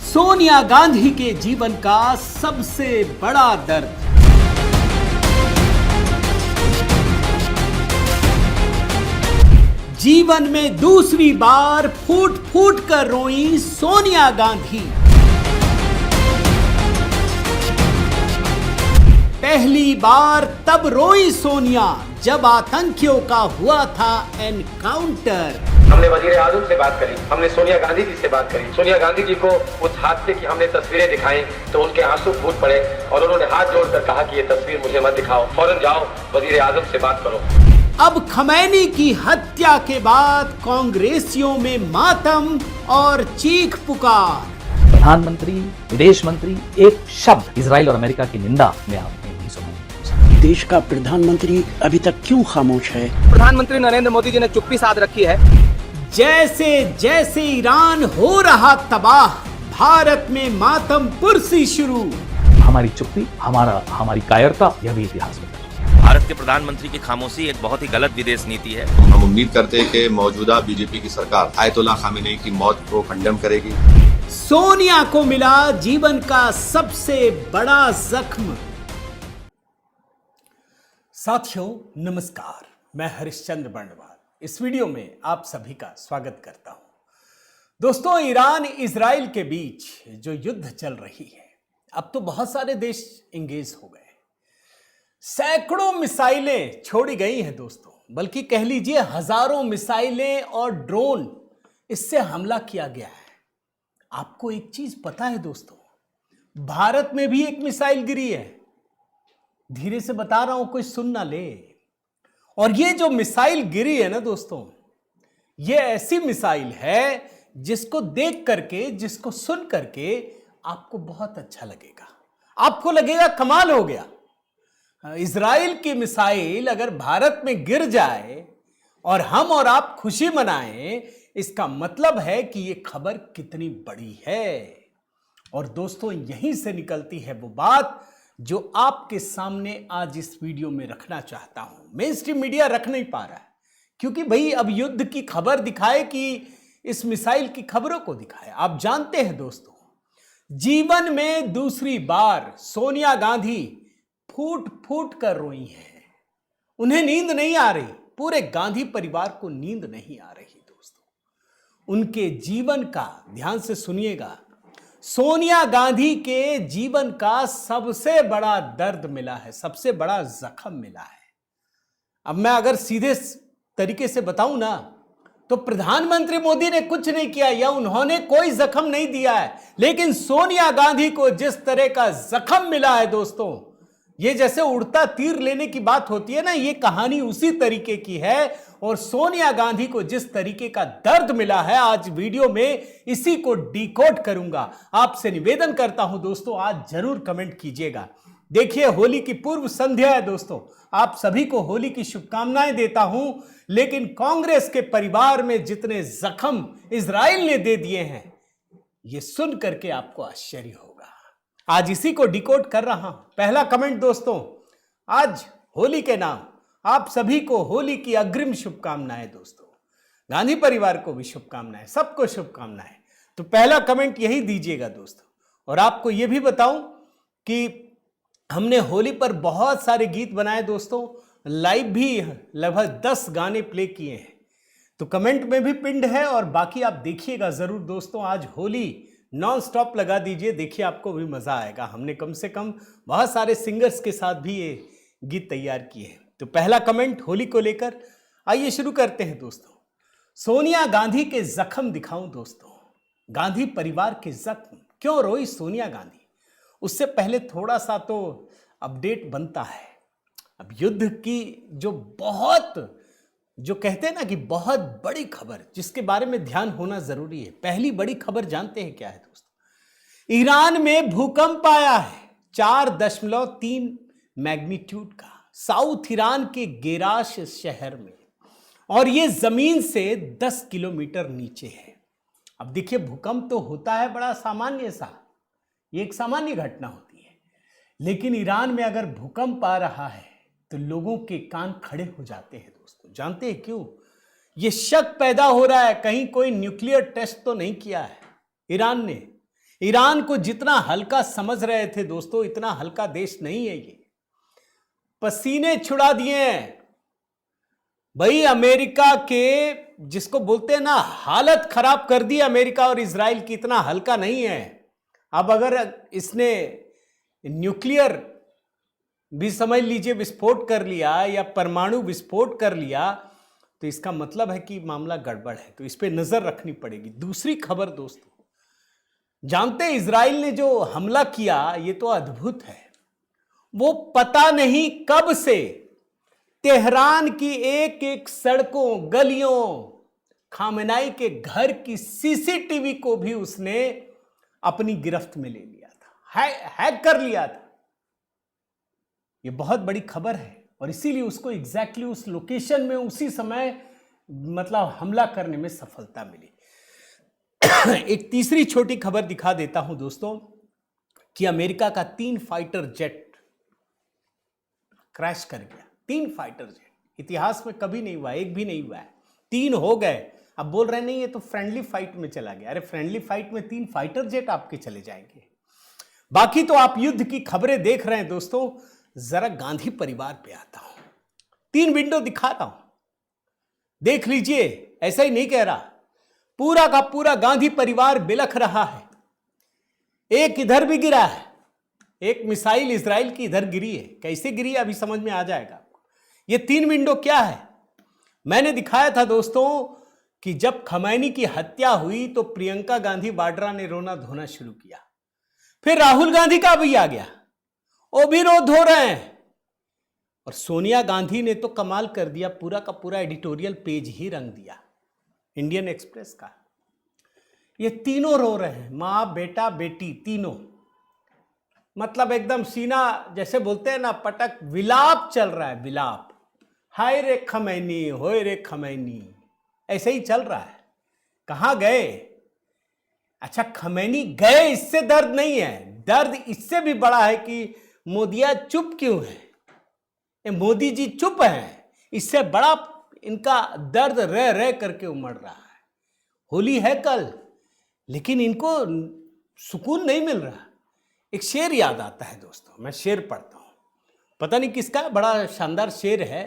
सोनिया गांधी के जीवन का सबसे बड़ा दर्द। जीवन में दूसरी बार फूट फूट कर रोई सोनिया गांधी। पहली बार तब रोई सोनिया जब आतंकियों का हुआ था एनकाउंटर। हमने वजीर आजम से बात करी, हमने सोनिया गांधी जी से बात करी। सोनिया गांधी जी को उस हादसे की हमने तस्वीरें दिखाई तो उनके आंसू फूट पड़े और उन्होंने हाथ जोड़कर कहा कि ये तस्वीर मुझे मत दिखाओ, फौरन जाओ वजीर आजम से बात करो। अब खमैनी की हत्या के बाद कांग्रेसियों में मातम और चीख पुकार। प्रधानमंत्री, विदेश मंत्री एक शब्द इजराइल और अमेरिका की निंदा में आपने नहीं सुना। देश का प्रधानमंत्री अभी तक क्यों खामोश है? प्रधानमंत्री नरेंद्र मोदी जी ने चुप्पी साध रखी है। जैसे जैसे ईरान हो रहा तबाह, भारत में मातम पुरसी शुरू। हमारी चुप्पी, हमारी कायरता, यह भी इतिहास में भारत के प्रधानमंत्री की खामोशी एक बहुत ही गलत विदेश नीति है। हम उम्मीद करते हैं कि मौजूदा बीजेपी की सरकार आयतुल्ला खामेनी की मौत को कंडेम करेगी। सोनिया को मिला जीवन का सबसे बड़ा जख्म। साथियों नमस्कार, मैं हरिश्चंद्र बर्णवाल इस वीडियो में आप सभी का स्वागत करता हूं। दोस्तों, ईरान इजराइल के बीच जो युद्ध चल रही है, अब तो बहुत सारे देश इंगेज हो गए। सैकड़ों मिसाइलें छोड़ी गई हैं दोस्तों, बल्कि कह लीजिए हजारों मिसाइलें और ड्रोन इससे हमला किया गया है। आपको एक चीज पता है दोस्तों, भारत में भी एक मिसाइल गिरी है। धीरे से बता रहा हूं, कोई सुन ना ले। और ये जो मिसाइल गिरी है ना दोस्तों, ये ऐसी मिसाइल है जिसको देख करके, जिसको सुन करके आपको बहुत अच्छा लगेगा। आपको लगेगा कमाल हो गया। इजराइल की मिसाइल अगर भारत में गिर जाए और हम और आप खुशी मनाएं, इसका मतलब है कि ये खबर कितनी बड़ी है। और दोस्तों, यहीं से निकलती है वो बात जो आपके सामने आज इस वीडियो में रखना चाहता हूं। मेन स्ट्रीम मीडिया रख नहीं पा रहा है, क्योंकि भाई अब युद्ध की खबर दिखाए कि इस मिसाइल की खबरों को दिखाए। आप जानते हैं दोस्तों, जीवन में दूसरी बार सोनिया गांधी फूट फूट कर रोई हैं। उन्हें नींद नहीं आ रही, पूरे गांधी परिवार को नींद नहीं आ रही दोस्तों। उनके जीवन का, ध्यान से सुनिएगा, सोनिया गांधी के जीवन का सबसे बड़ा दर्द मिला है, सबसे बड़ा जख्म मिला है। अब मैं अगर सीधे तरीके से बताऊं ना, तो प्रधानमंत्री मोदी ने कुछ नहीं किया या उन्होंने कोई जख्म नहीं दिया है, लेकिन सोनिया गांधी को जिस तरह का जख्म मिला है दोस्तों, ये जैसे उड़ता तीर लेने की बात होती है ना, ये कहानी उसी तरीके की है। और सोनिया गांधी को जिस तरीके का दर्द मिला है, आज वीडियो में इसी को डिकोड करूंगा। आपसे निवेदन करता हूं दोस्तों, आज जरूर कमेंट कीजिएगा। देखिए, होली की पूर्व संध्या है दोस्तों, आप सभी को होली की शुभकामनाएं देता हूं। लेकिन कांग्रेस के परिवार में जितने जख्म इजराइल ने दे दिए हैं, ये सुन करके आपको आश्चर्य होगा। आज इसी को डिकोड कर रहा हूं। पहला कमेंट दोस्तों, आज होली के नाम आप सभी को होली की अग्रिम शुभकामनाएं दोस्तों। गांधी परिवार को भी शुभकामनाएं, सबको शुभकामनाएं। तो पहला कमेंट यही दीजिएगा दोस्तों। और आपको यह भी बताऊं कि हमने होली पर बहुत सारे गीत बनाए दोस्तों, लाइव भी लगभग 10 गाने प्ले किए हैं। तो कमेंट में भी पिंड है और बाकी आप देखिएगा जरूर दोस्तों। आज होली नॉन स्टॉप लगा दीजिए, देखिए आपको भी मजा आएगा। हमने कम से कम बहुत सारे सिंगर्स के साथ भी ये गीत तैयार किए हैं। तो पहला कमेंट होली को लेकर, आइए शुरू करते हैं दोस्तों। सोनिया गांधी के जख्म दिखाऊं दोस्तों, गांधी परिवार के जख्म। क्यों रोई सोनिया गांधी, उससे पहले थोड़ा सा तो अपडेट बनता है। अब युद्ध की जो कहते हैं ना कि बहुत बड़ी खबर, जिसके बारे में ध्यान होना जरूरी है। पहली बड़ी खबर जानते हैं क्या है दोस्तों? ईरान में भूकंप आया है 4.3 मैग्नीट्यूड का, साउथ ईरान के गेराश शहर में, और ये जमीन से 10 किलोमीटर नीचे है। अब देखिए, भूकंप तो होता है बड़ा सामान्य सा, ये एक सामान्य घटना होती है। लेकिन ईरान में अगर भूकंप आ रहा है तो लोगों के कान खड़े हो जाते हैं दोस्तों। जानते हैं क्यों? ये शक पैदा हो रहा है, कहीं कोई न्यूक्लियर टेस्ट तो नहीं किया है ईरान ने, ईरान को जितना हल्का समझ रहे थे दोस्तों, इतना हल्का देश नहीं है ये। पसीने छुड़ा दिए हैं भाई अमेरिका के, जिसको बोलते हैं ना हालत खराब कर दी अमेरिका और इजराइल की, इतना हल्का नहीं है। अब अगर इसने न्यूक्लियर भी समझ लीजिए विस्फोट कर लिया या परमाणु विस्फोट कर लिया, तो इसका मतलब है कि मामला गड़बड़ है, तो इस पे नजर रखनी पड़ेगी। दूसरी खबर दोस्तों, जानते हैं इजराइल ने जो हमला किया ये तो अद्भुत है। वो पता नहीं कब से तेहरान की एक एक सड़कों, गलियों, खामेनाई के घर की सीसीटीवी को भी उसने अपनी गिरफ्त में ले लिया था, हैक कर लिया था। ये बहुत बड़ी खबर है और इसीलिए उसको एग्जैक्टली उस लोकेशन में उसी समय मतलब हमला करने में सफलता मिली। एक तीसरी छोटी खबर दिखा देता हूं दोस्तों कि अमेरिका का 3 फाइटर जेट क्रैश कर गया। 3 फाइटर जेट, इतिहास में कभी नहीं हुआ, एक भी नहीं हुआ है। 3 हो गए, अब बोल रहे नहीं ये तो फ्रेंडली फाइट में चला गया। अरे फ्रेंडली फाइट में 3 फाइटर जेट आपके चले जाएंगे। बाकी तो आप युद्ध की खबरें देख रहे हैं दोस्तों। जरा गांधी परिवार पे आता हूं, 3 विंडो दिखा रहा हूं, देख लीजिए। ऐसा ही नहीं कह रहा, पूरा का पूरा गांधी परिवार बिलख रहा है। एक इधर भी गिरा है, एक मिसाइल इजराइल की इधर गिरी है। कैसे गिरी अभी समझ में आ जाएगा आपको। ये 3 विंडो क्या है, मैंने दिखाया था दोस्तों कि जब खमैनी की हत्या हुई तो प्रियंका गांधी वाड्रा ने रोना धोना शुरू किया। फिर राहुल गांधी का भी आ गया, वो भी रो धो रहे हैं। और सोनिया गांधी ने तो कमाल कर दिया, पूरा का पूरा एडिटोरियल पेज ही रंग दिया इंडियन एक्सप्रेस का। ये तीनों रो रहे हैं, मां बेटा बेटी तीनों, मतलब एकदम सीना जैसे बोलते हैं ना पटक, विलाप चल रहा है, विलाप। हाय रे खमैनी, होय रे खमैनी, ऐसे ही चल रहा है। कहां गए? अच्छा खमैनी गए, इससे दर्द नहीं है, दर्द इससे भी बड़ा है कि मोदिया चुप क्यों है, मोदी जी चुप हैं, इससे बड़ा इनका दर्द रह रह करके उमड़ रहा है। होली है कल, लेकिन इनको सुकून नहीं मिल रहा। एक शेर याद आता है दोस्तों, मैं शेर पढ़ता हूं, पता नहीं किसका, बड़ा शानदार शेर है।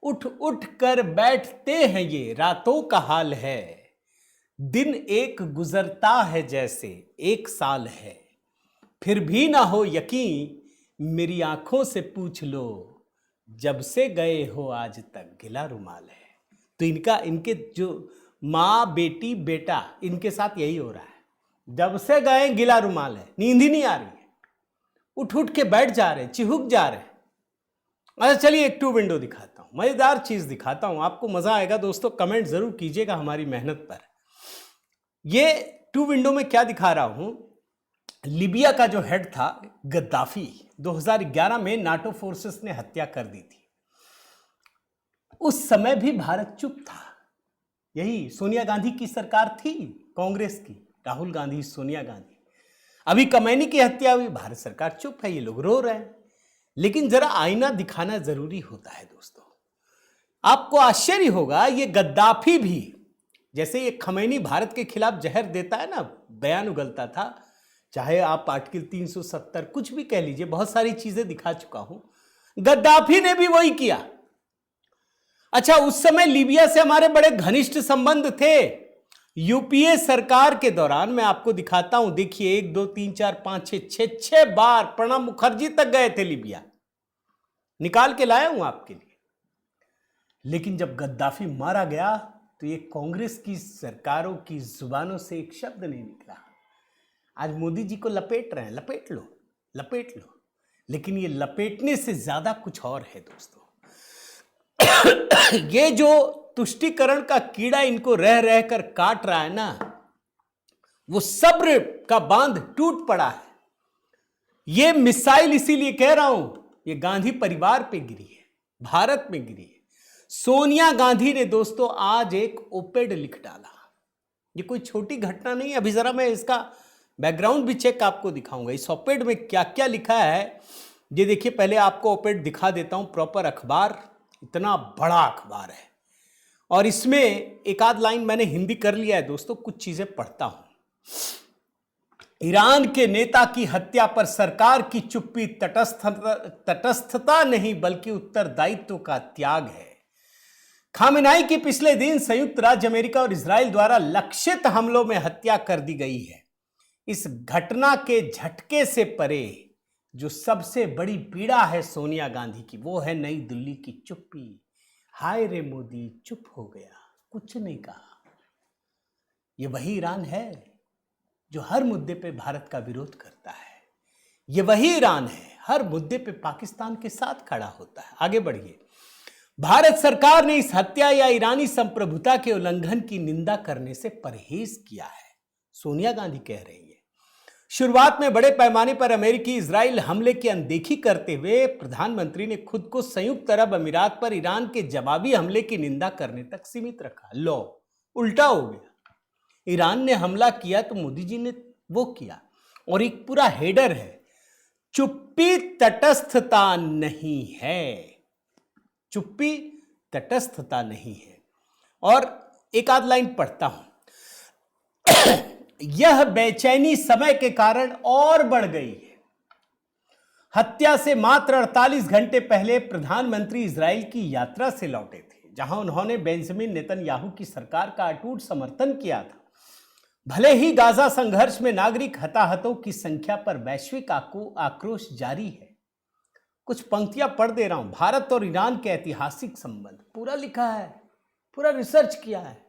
उठ उठ कर बैठते हैं ये रातों का हाल है, दिन एक गुजरता है जैसे 1 साल है, फिर भी ना हो यकीन मेरी आंखों से पूछ लो, जब से गए हो आज तक गिला रुमाल है। तो इनके जो माँ बेटी बेटा, इनके साथ यही हो रहा है, जब से गए गिला रुमाल है, नींद ही नहीं आ रही है, उठ उठ के बैठ जा रहे, चिहुक जा रहे। अच्छा चलिए एक 2 विंडो दिखाता हूं, मजेदार चीज दिखाता हूं, आपको मजा आएगा दोस्तों, कमेंट जरूर कीजिएगा हमारी मेहनत पर। ये 2 विंडो में क्या दिखा रहा हूं, लीबिया का जो हेड था गद्दाफी, 2011 में नाटो फोर्सेस ने हत्या कर दी थी। उस समय भी भारत चुप था। यही सोनिया गांधी की सरकार थी, कांग्रेस की, राहुल गांधी, सोनिया गांधी। अभी खमैनी की हत्या हुई, भारत सरकार चुप है, ये लोग रो रहे हैं। लेकिन जरा आईना दिखाना जरूरी होता है दोस्तों। आपको आश्चर्य होगा, ये गद्दाफी भी, जैसे ये खमैनी भारत के खिलाफ जहर देता है ना, बयान उगलता था, चाहे आप आर्टिकल 370 कुछ भी कह लीजिए, बहुत सारी चीजें दिखा चुका हूं, गद्दाफी ने भी वही किया। अच्छा उस समय लीबिया से हमारे बड़े घनिष्ठ संबंध थे। यूपीए सरकार के दौरान मैं आपको दिखाता हूं, देखिए 1 2 3 4 5 6 बार प्रणब मुखर्जी तक गए थे लीबिया, निकाल के लाया हूं आपके लिए। लेकिन जब गद्दाफी मारा गया तो ये कांग्रेस की सरकारों की जुबानों से एक शब्द नहीं निकला। आज मोदी जी को लपेट रहे हैं, लपेट लो लपेट लो, लेकिन ये लपेटने से ज्यादा कुछ और है दोस्तों। ये जो तुष्टीकरण का कीड़ा इनको रह रह कर काट रहा है ना, वो सब्र का बांध टूट पड़ा है। ये मिसाइल इसीलिए कह रहा हूं, ये गांधी परिवार पे गिरी है, भारत में गिरी है। सोनिया गांधी ने दोस्तों आज एक ओपेड लिख डाला। ये कोई छोटी घटना नहीं है। अभी जरा मैं इसका बैकग्राउंड भी चेक आपको दिखाऊंगा, इस ओपेड में क्या क्या लिखा है। ये देखिए, पहले आपको ओपेड दिखा देता हूं, प्रॉपर अखबार, इतना बड़ा अखबार है और इसमें एक आध लाइन मैंने हिंदी कर लिया है दोस्तों, कुछ चीजें पढ़ता हूं। ईरान के नेता की हत्या पर सरकार की चुप्पी तटस्थता नहीं बल्कि उत्तरदायित्व का त्याग है। खामेनेई की पिछले दिन संयुक्त राज्य अमेरिका और इजराइल द्वारा लक्षित हमलों में हत्या कर दी गई है। इस घटना के झटके से परे जो सबसे बड़ी पीड़ा है सोनिया गांधी की, वो है नई दिल्ली की चुप्पी। हाय रे मोदी, चुप हो गया, कुछ नहीं कहा। ये वही ईरान है जो हर मुद्दे पे भारत का विरोध करता है। ये वही ईरान है हर मुद्दे पे पाकिस्तान के साथ खड़ा होता है। आगे बढ़िए। भारत सरकार ने इस हत्या या ईरानी संप्रभुता के उल्लंघन की निंदा करने से परहेज किया है, सोनिया गांधी कह रही है। शुरुआत में बड़े पैमाने पर अमेरिकी इजराइल हमले की अनदेखी करते हुए प्रधानमंत्री ने खुद को संयुक्त अरब अमीरात पर ईरान के जवाबी हमले की निंदा करने तक सीमित रखा। लो, उल्टा हो गया। ईरान ने हमला किया तो मोदी जी ने वो किया, और एक पूरा हेडर है, चुप्पी तटस्थता नहीं है। चुप्पी तटस्थता नहीं है। और एक आध लाइन पढ़ता हूं। यह बेचैनी समय के कारण और बढ़ गई है। हत्या से मात्र 48 घंटे पहले प्रधानमंत्री इजराइल की यात्रा से लौटे थे, जहां उन्होंने बेंजामिन नेतन्याहू की सरकार का अटूट समर्थन किया था। भले ही गाजा संघर्ष में नागरिक हताहतों की संख्या पर वैश्विक आक्रोश जारी है। कुछ पंक्तियां पढ़ दे रहा हूं। भारत और ईरान के ऐतिहासिक संबंध पूरा लिखा है, पूरा रिसर्च किया है।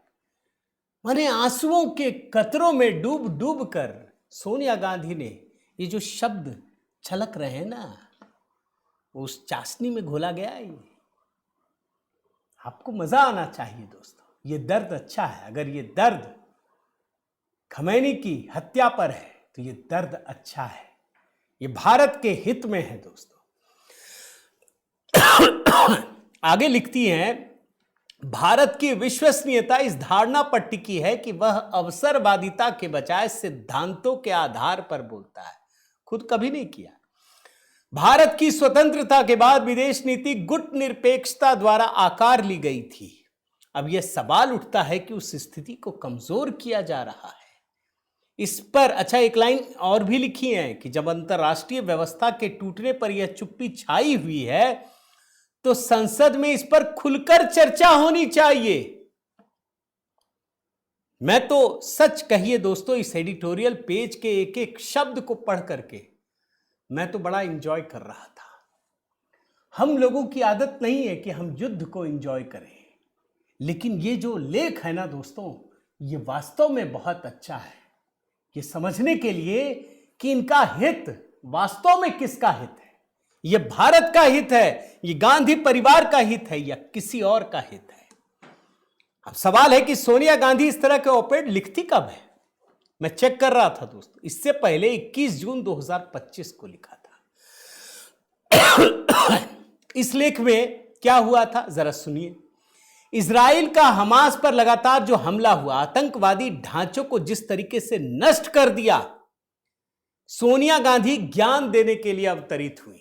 माने आंसुओं के कतरों में डूब डूब कर सोनिया गांधी ने ये जो शब्द छलक रहे हैं ना, उस चाशनी में घोला गया है। ये आपको मजा आना चाहिए दोस्तों। ये दर्द अच्छा है। अगर ये दर्द खमैनी की हत्या पर है तो ये दर्द अच्छा है। ये भारत के हित में है दोस्तों। आगे लिखती हैं, भारत की विश्वसनीयता इस धारणा पर टिकी है कि वह अवसरवादिता के बजाय सिद्धांतों के आधार पर बोलता है। खुद कभी नहीं किया। भारत की स्वतंत्रता के बाद विदेश नीति गुट निरपेक्षता द्वारा आकार ली गई थी। अब यह सवाल उठता है कि उस स्थिति को कमजोर किया जा रहा है। इस पर अच्छा एक लाइन और भी लिखी है कि जब अंतर्राष्ट्रीय व्यवस्था के टूटने पर यह चुप्पी छाई हुई है तो संसद में इस पर खुलकर चर्चा होनी चाहिए। मैं तो सच कहिए दोस्तों, इस एडिटोरियल पेज के एक एक शब्द को पढ़ करके मैं तो बड़ा एंजॉय कर रहा था। हम लोगों की आदत नहीं है कि हम युद्ध को एंजॉय करें, लेकिन ये जो लेख है ना दोस्तों, ये वास्तव में बहुत अच्छा है ये समझने के लिए कि इनका हित वास्तव में किसका हित है। ये भारत का हित है, ये गांधी परिवार का हित है, या किसी और का हित है। अब सवाल है कि सोनिया गांधी इस तरह के ऑपेड लिखती कब है। मैं चेक कर रहा था दोस्तों, इससे पहले 21 जून 2025 को लिखा था। इस लेख में क्या हुआ था जरा सुनिए। इजराइल का हमास पर लगातार जो हमला हुआ, आतंकवादी ढांचों को जिस तरीके से नष्ट कर दिया, सोनिया गांधी ज्ञान देने के लिए अवतरित हुई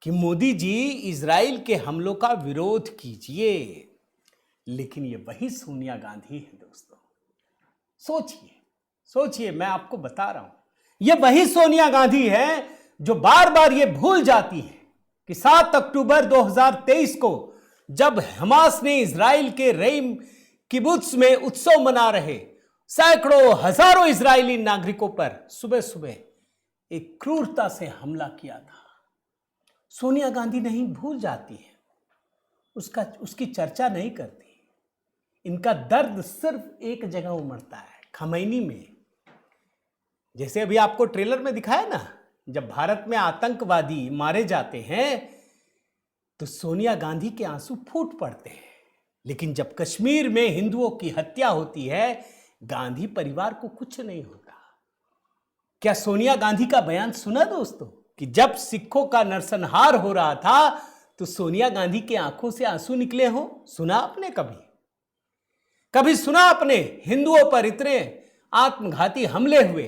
कि मोदी जी इजराइल के हमलों का विरोध कीजिए। लेकिन ये वही सोनिया गांधी है दोस्तों। सोचिए सोचिए, मैं आपको बता रहा हूं, ये वही सोनिया गांधी है जो बार बार ये भूल जाती है कि 7 अक्टूबर 2023 को जब हमास ने इजराइल के रेम किबुत्स में उत्सव मना रहे सैकड़ों हजारों इजरायली नागरिकों पर सुबह सुबह एक क्रूरता से हमला किया था। सोनिया गांधी नहीं भूल जाती है, उसकी चर्चा नहीं करती। इनका दर्द सिर्फ एक जगह उमड़ता है, खमैनी में। जैसे अभी आपको ट्रेलर में दिखाया ना, जब भारत में आतंकवादी मारे जाते हैं तो सोनिया गांधी के आंसू फूट पड़ते हैं, लेकिन जब कश्मीर में हिंदुओं की हत्या होती है गांधी परिवार को कुछ नहीं होता। क्या सोनिया गांधी का बयान सुना दोस्तों कि जब सिखों का नरसंहार हो रहा था तो सोनिया गांधी की आंखों से आंसू निकले हो? सुना आपने कभी सुना आपने हिंदुओं पर इतने आत्मघाती हमले हुए?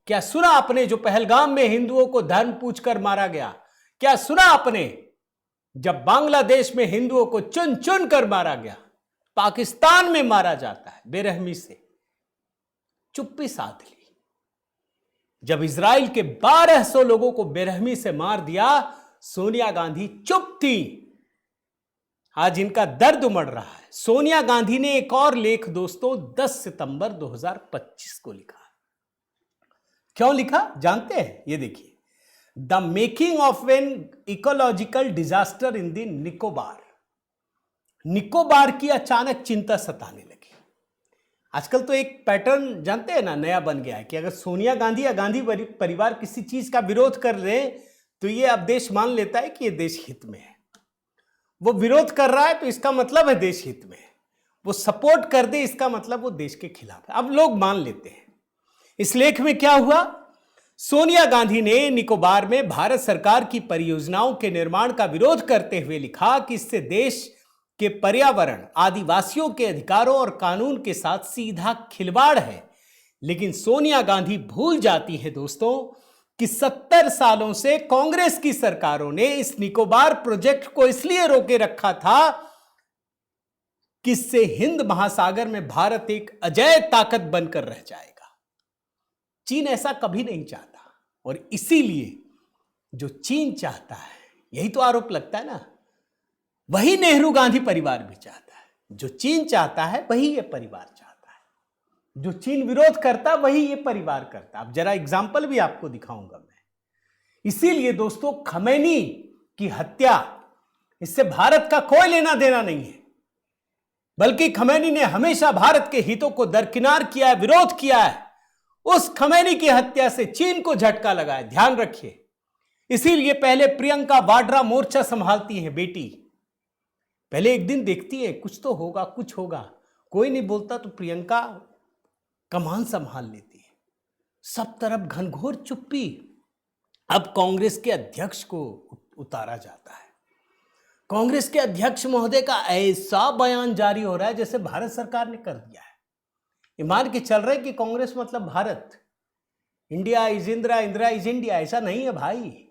क्या सुना आपने जो पहलगाम में हिंदुओं को धर्म पूछकर मारा गया? क्या सुना आपने जब बांग्लादेश में हिंदुओं को चुन चुन कर मारा गया? पाकिस्तान में मारा जाता है बेरहमी से। चुप्पी साध ली। जब इजराइल के 1200 लोगों को बेरहमी से मार दिया, सोनिया गांधी चुप थी। आज इनका दर्द उमड़ रहा है। सोनिया गांधी ने एक और लेख दोस्तों 10 सितंबर 2025 को लिखा। क्यों लिखा जानते हैं? ये देखिए, the making of an ecological disaster in the Nicobar. Nicobar की अचानक चिंता सताने लगी। आजकल तो एक पैटर्न जानते हैं ना, नया बन गया है कि अगर सोनिया गांधी या गांधी परिवार किसी चीज का विरोध कर रहे हैं तो ये अब देश मान लेता है कि ये देश हित में है। वो विरोध कर रहा है तो इसका मतलब है देश हित में है। वो सपोर्ट कर दे इसका मतलब वो देश के खिलाफ है। अब लोग मान लेते हैं। इस लेख में क्या हुआ? सोनिया गांधी ने निकोबार में भारत सरकार की परियोजनाओं के निर्माण का विरोध करते हुए लिखा कि इससे देश के पर्यावरण, आदिवासियों के अधिकारों और कानून के साथ सीधा खिलवाड़ है। लेकिन सोनिया गांधी भूल जाती है दोस्तों कि 70 सालों से कांग्रेस की सरकारों ने इस निकोबार प्रोजेक्ट को इसलिए रोके रखा था कि इससे हिंद महासागर में भारत एक अजेय ताकत बनकर रह जाएगा। चीन ऐसा कभी नहीं चाहता और इसीलिए जो चीन चाहता है, यही तो आरोप लगता है ना, वही नेहरू गांधी परिवार भी चाहता है। जो चीन चाहता है वही ये परिवार चाहता है। जो चीन विरोध करता वही ये परिवार करता। अब जरा एग्जाम्पल भी आपको दिखाऊंगा मैं। इसीलिए दोस्तों खमैनी की हत्या, इससे भारत का कोई लेना देना नहीं है, बल्कि खमैनी ने हमेशा भारत के हितों को दरकिनार किया है, विरोध किया है। उस खमैनी की हत्या से चीन को झटका लगा है, ध्यान रखिए। इसीलिए पहले प्रियंका वाड्रा मोर्चा संभालती है बेटी। पहले एक दिन देखती है कुछ तो होगा, कुछ होगा, कोई नहीं बोलता तो प्रियंका कमान संभाल लेती है। सब तरफ घनघोर चुप्पी। अब कांग्रेस के अध्यक्ष को उतारा जाता है। कांग्रेस के अध्यक्ष महोदय का ऐसा बयान जारी हो रहा है जैसे भारत सरकार ने कर दिया है। ये मान के चल रहे कि कांग्रेस मतलब Bharat, India is Indira, Indira is India. ऐसा नहीं है भाई,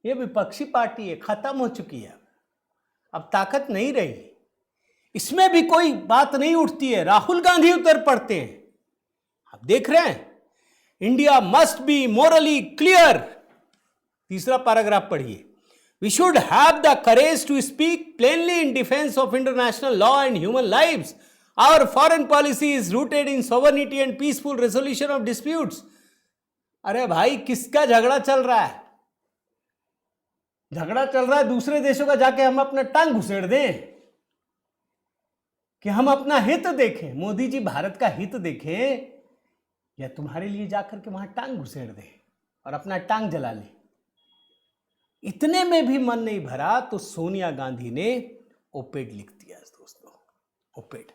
ये विपक्षी पार्टी है, खत्म हो चुकी है। अब ताकत नहीं रही, इसमें भी कोई बात नहीं उठती है। राहुल गांधी उतर पड़ते हैं। आप देख रहे हैं, India must be morally clear. तीसरा पैराग्राफ पढ़िए। We should have the courage to speak plainly in defence of international law and human lives. Our foreign policy is rooted in sovereignty and peaceful resolution of disputes. अरे भाई, किसका झगड़ा चल रहा है? झगड़ा चल रहा है दूसरे देशों का, जाके हम अपना टांग घुसेड़ दें कि हम अपना हित देखें। मोदी जी भारत का हित देखें या तुम्हारे लिए जाकर के वहां टांग घुसेड़ दें और अपना टांग जला लें। इतने में भी मन नहीं भरा तो सोनिया गांधी ने ओपेड लिख दिया दोस्तों, ओपेड।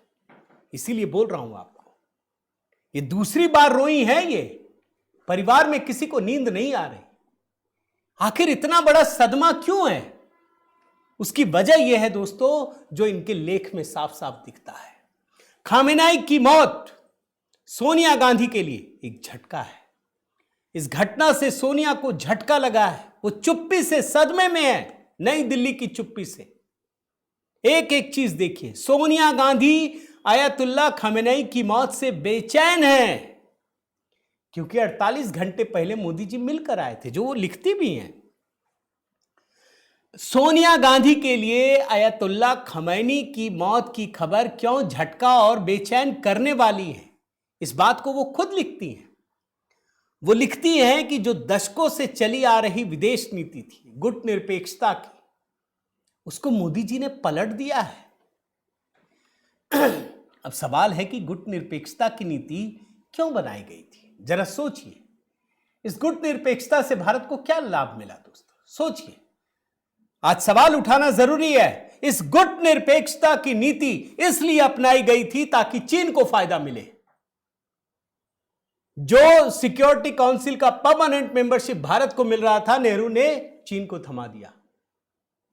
इसीलिए बोल रहा हूं आपको, ये दूसरी बार रोई है। ये परिवार में किसी को नींद नहीं आ रही। आखिर इतना बड़ा सदमा क्यों है? उसकी वजह यह है दोस्तों जो इनके लेख में साफ साफ दिखता है। खामेनेई की मौत सोनिया गांधी के लिए एक झटका है। इस घटना से सोनिया को झटका लगा है। वो चुप्पी से सदमे में है, नई दिल्ली की चुप्पी से। एक एक चीज देखिए। सोनिया गांधी आयतुल्लाह खामेनेई की मौत से बेचैन है, क्योंकि 48 घंटे पहले मोदी जी मिलकर आए थे, जो वो लिखती भी हैं। सोनिया गांधी के लिए आयतुल्लाह खमैनी की मौत की खबर क्यों झटका और बेचैन करने वाली है, इस बात को वो खुद लिखती हैं। वो लिखती हैं कि जो दशकों से चली आ रही विदेश नीति थी गुट निरपेक्षता की, उसको मोदी जी ने पलट दिया है। अब सवाल है कि गुट निरपेक्षता की नीति क्यों बनाई गई थी? जरा सोचिए, इस गुट निरपेक्षता से भारत को क्या लाभ मिला दोस्तों? सोचिए, आज सवाल उठाना जरूरी है। इस गुट निरपेक्षता की नीति इसलिए अपनाई गई थी ताकि चीन को फायदा मिले। जो सिक्योरिटी काउंसिल का परमानेंट मेंबरशिप भारत को मिल रहा था, नेहरू ने चीन को थमा दिया,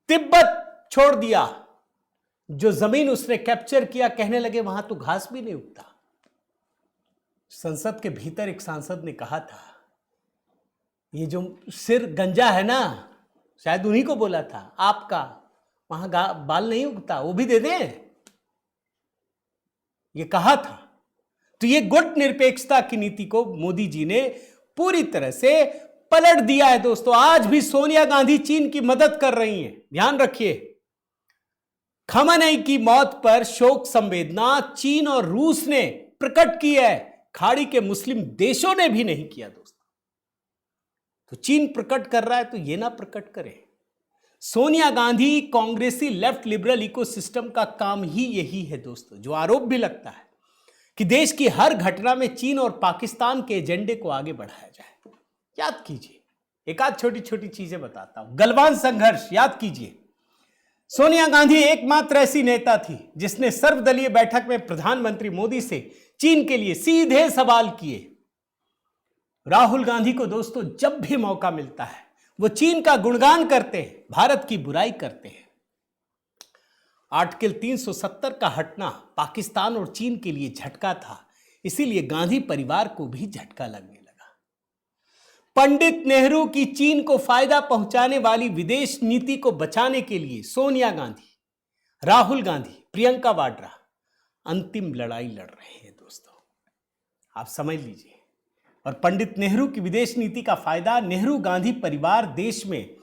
तिब्बत छोड़ दिया। जो जमीन उसने कैप्चर किया, कहने लगे वहां तो घास भी नहीं उगता। संसद के भीतर एक सांसद ने कहा था, ये जो सिर गंजा है ना, शायद उन्हीं को बोला था, आपका वहां बाल नहीं उगता, वो भी दे दें, ये कहा था। तो ये गुट निरपेक्षता की नीति को मोदी जी ने पूरी तरह से पलट दिया है दोस्तों। आज भी सोनिया गांधी चीन की मदद कर रही हैं। ध्यान रखिए, खamenei की मौत पर शोक संवेदना चीन और रूस ने प्रकट की है, खाड़ी के मुस्लिम देशों ने भी नहीं किया दोस्तों। तो चीन प्रकट कर रहा है तो ये ना प्रकट करे। सोनिया गांधी कांग्रेसी लेफ्ट लिबरल इकोसिस्टम का काम ही यही है दोस्तों। जो आरोप भी लगता है कि देश की हर घटना में चीन और पाकिस्तान के एजेंडे को आगे बढ़ाया जाए। याद कीजिए, एक आध छोटी छोटी चीजें बताता हूं। गलवान संघर्ष याद कीजिए। सोनिया गांधी एकमात्र ऐसी नेता थी जिसने सर्वदलीय बैठक में प्रधानमंत्री मोदी से चीन के लिए सीधे सवाल किए। राहुल गांधी को दोस्तों जब भी मौका मिलता है वो चीन का गुणगान करते हैं, भारत की बुराई करते हैं। आर्टिकल 370 का हटना पाकिस्तान और चीन के लिए झटका था, इसीलिए गांधी परिवार को भी झटका लगने लगा। पंडित नेहरू की चीन को फायदा पहुंचाने वाली विदेश नीति को बचाने के लिए सोनिया गांधी, राहुल गांधी, प्रियंका वाड्रा अंतिम लड़ाई लड़ रहे हैं दोस्तों। आप समझ लीजिए। और पंडित नेहरू की विदेश नीति का फायदा नेहरू गांधी परिवार देश में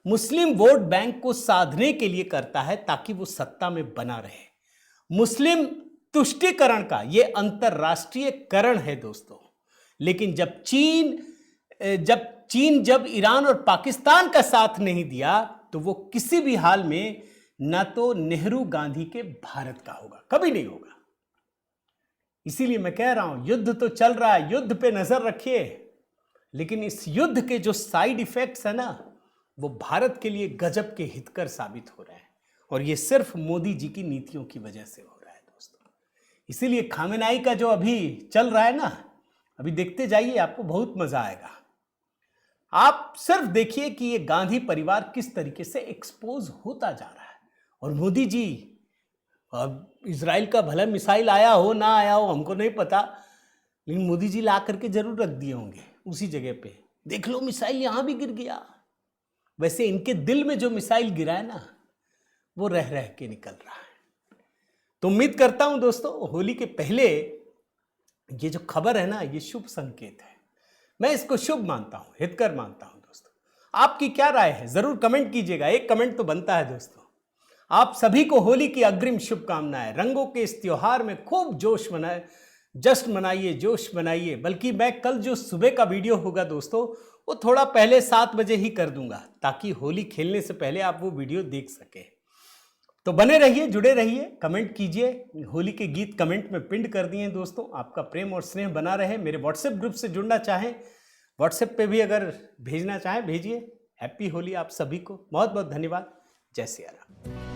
मुस्लिम वोट बैंक को साधने के लिए करता है ताकि वो सत्ता में बना रहे। मुस्लिम तुष्टीकरण का ये अंतरराष्ट्रीयकरण है दोस्तों। लेकिन जब चीन ईरान और पाकिस्तान का साथ नहीं दिया तो वो किसी भी हाल में न तो नेहरू गांधी के भारत का होगा, कभी नहीं होगा। इसीलिए मैं कह रहा हूं, युद्ध तो चल रहा है, युद्ध पे नजर रखिए, लेकिन इस युद्ध के जो साइड इफेक्ट्स है ना, वो भारत के लिए गजब के हितकर साबित हो रहे हैं। और ये सिर्फ मोदी जी की नीतियों की वजह से हो रहा है दोस्तों। इसीलिए खामेनेई का जो अभी चल रहा है ना, अभी देखते जाइए, आपको बहुत मजा आएगा। आप सिर्फ देखिए कि ये गांधी परिवार किस तरीके से एक्सपोज होता जा रहा है। और मोदी जी, अब इजराइल का भला मिसाइल आया हो ना आया हो हमको नहीं पता, लेकिन मोदी जी ला करके जरूर रख दिए होंगे उसी जगह पे। देख लो मिसाइल यहां भी गिर गया। वैसे इनके दिल में जो मिसाइल गिरा है ना, वो रह रह के निकल रहा है। तो उम्मीद करता हूं दोस्तों, होली के पहले ये जो खबर है ना, ये शुभ संकेत है। मैं इसको शुभ मानता हूं, हितकर मानता हूं दोस्तों। आपकी क्या राय है जरूर कमेंट कीजिएगा। एक कमेंट तो बनता है दोस्तों। आप सभी को होली की अग्रिम शुभकामनाएं। रंगों के इस त्योहार में खूब जश्न मनाइए, जोश मनाइए। बल्कि मैं कल जो सुबह का वीडियो होगा दोस्तों, वो थोड़ा पहले 7 बजे ही कर दूंगा, ताकि होली खेलने से पहले आप वो वीडियो देख सके। तो बने रहिए, जुड़े रहिए, कमेंट कीजिए। होली के गीत कमेंट में पिन कर दिए दोस्तों। आपका प्रेम और स्नेह बना रहे। मेरे व्हाट्सएप ग्रुप से जुड़ना चाहें, व्हाट्सएप पे भी अगर भेजना चाहें भेजिए। हैप्पी होली आप सभी को। बहुत बहुत धन्यवाद। जय सिया राम।